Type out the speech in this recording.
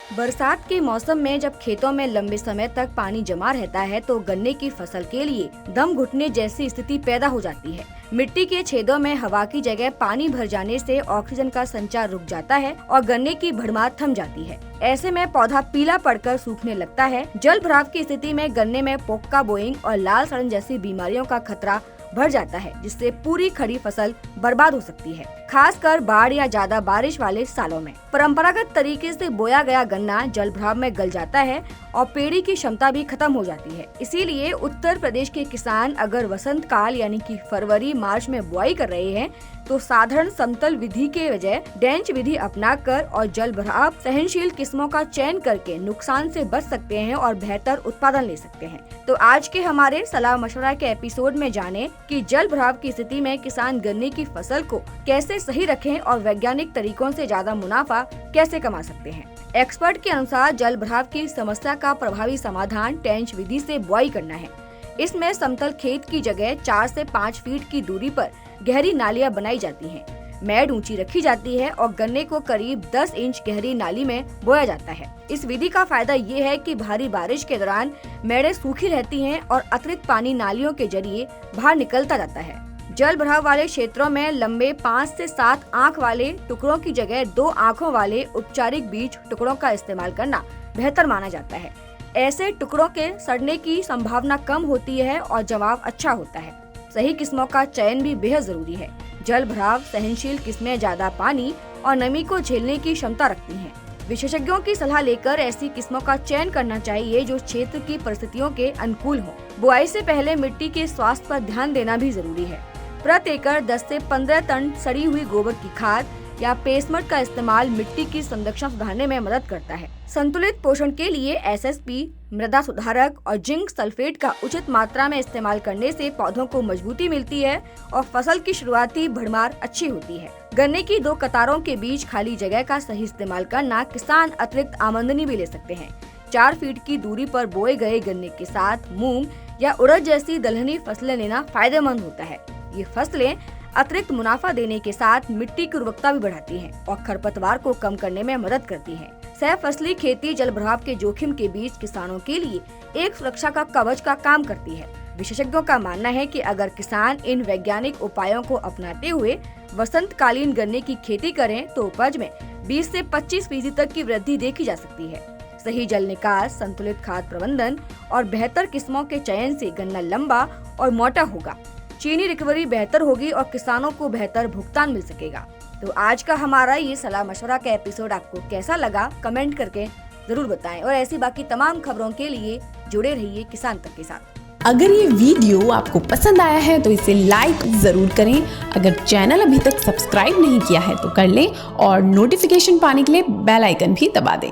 बरसात के मौसम में जब खेतों में लंबे समय तक पानी जमा रहता है तो गन्ने की फसल के लिए दम घुटने जैसी स्थिति पैदा हो जाती है। मिट्टी के छेदों में हवा की जगह पानी भर जाने से ऑक्सीजन का संचार रुक जाता है और गन्ने की भरमार थम जाती है। ऐसे में पौधा पीला पड़कर सूखने लगता है। जल भराव की स्थिति में गन्ने में पोक्का बोइंग और लाल सड़न जैसी बीमारियों का खतरा बढ़ जाता है, जिससे पूरी खड़ी फसल बर्बाद हो सकती है, खासकर बाढ़ या ज्यादा बारिश वाले सालों में। परंपरागत तरीके से बोया गया गन्ना जल भराव में गल जाता है और पेड़ी की क्षमता भी खत्म हो जाती है। इसीलिए उत्तर प्रदेश के किसान अगर वसंत काल यानी कि फरवरी मार्च में बुआई कर रहे हैं तो साधारण समतल विधि के बजाय डेंच विधि अपनाकर और जल भराव सहनशील किस्मों का चयन करके नुकसान से बच सकते हैं और बेहतर उत्पादन ले सकते हैं। तो आज के हमारे सलाह मशवरा के एपिसोड में जाने कि जल भराव की स्थिति में किसान गन्ने की फसल को कैसे सही रखें और वैज्ञानिक तरीकों से ज्यादा मुनाफा कैसे कमा सकते हैं। एक्सपर्ट के अनुसार जल भराव की समस्या का प्रभावी समाधान टेंच विधि से बुआई करना है। इसमें समतल खेत की जगह 4 से 5 फीट की दूरी पर गहरी नालियां बनाई जाती हैं। मैड ऊंची रखी जाती है और गन्ने को करीब 10 इंच गहरी नाली में बोया जाता है। इस विधि का फायदा ये है कि भारी बारिश के दौरान मेड़ें सूखी रहती हैं और अतिरिक्त पानी नालियों के जरिए बाहर निकलता जाता है। जल भराव वाले क्षेत्रों में लंबे 5 से 7 आंख वाले टुकड़ों की जगह 2 आंखों वाले उपचारिक बीज टुकड़ों का इस्तेमाल करना बेहतर माना जाता है। ऐसे टुकड़ों के सड़ने की संभावना कम होती है और जमाव अच्छा होता है। सही किस्मों का चयन भी बेहद जरूरी है। जल भराव सहनशील किस्में ज्यादा पानी और नमी को झेलने की क्षमता रखती हैं। विशेषज्ञों की सलाह लेकर ऐसी किस्मों का चयन करना चाहिए जो क्षेत्र की परिस्थितियों के अनुकूल हो। बुआई से पहले मिट्टी के स्वास्थ्य पर ध्यान देना भी जरूरी है। प्रति एकड़ 10 से 15 टन सड़ी हुई गोबर की खाद या पेस्टमट का इस्तेमाल मिट्टी की संरक्षण सुधारने में मदद करता है। संतुलित पोषण के लिए एसएसपी, मृदा सुधारक और जिंक सल्फेट का उचित मात्रा में इस्तेमाल करने से पौधों को मजबूती मिलती है और फसल की शुरुआती भरमार अच्छी होती है। गन्ने की 2 कतारों के बीच खाली जगह का सही इस्तेमाल करना किसान अतिरिक्त आमदनी भी ले सकते हैं। 4 फीट की दूरी पर बोए गए गन्ने के साथ मूंग या उड़द जैसी दलहनी फसलें लेना फायदेमंद होता है। ये फसलें अतिरिक्त मुनाफा देने के साथ मिट्टी की उर्वरकता भी बढ़ाती हैं और खरपतवार को कम करने में मदद करती हैं। सह फसली खेती जल भराव के जोखिम के बीच किसानों के लिए एक सुरक्षा का कवच का काम करती है। विशेषज्ञों का मानना है कि अगर किसान इन वैज्ञानिक उपायों को अपनाते हुए वसंतकालीन गन्ने की खेती करें तो उपज में 20 से 25% तक की वृद्धि देखी जा सकती है। सही जल निकास, संतुलित खाद प्रबंधन और बेहतर किस्मों के चयन से गन्ना लंबा और मोटा होगा, चीनी रिकवरी बेहतर होगी और किसानों को बेहतर भुगतान मिल सकेगा। तो आज का हमारा ये सलाह मशवरा का एपिसोड आपको कैसा लगा कमेंट करके जरूर बताएं और ऐसी बाकी तमाम खबरों के लिए जुड़े रहिए किसान तक के साथ। अगर ये वीडियो आपको पसंद आया है तो इसे लाइक जरूर करें। अगर चैनल अभी तक सब्सक्राइब नहीं किया है तो कर लें और नोटिफिकेशन पाने के लिए बेल आइकन भी दबा दें।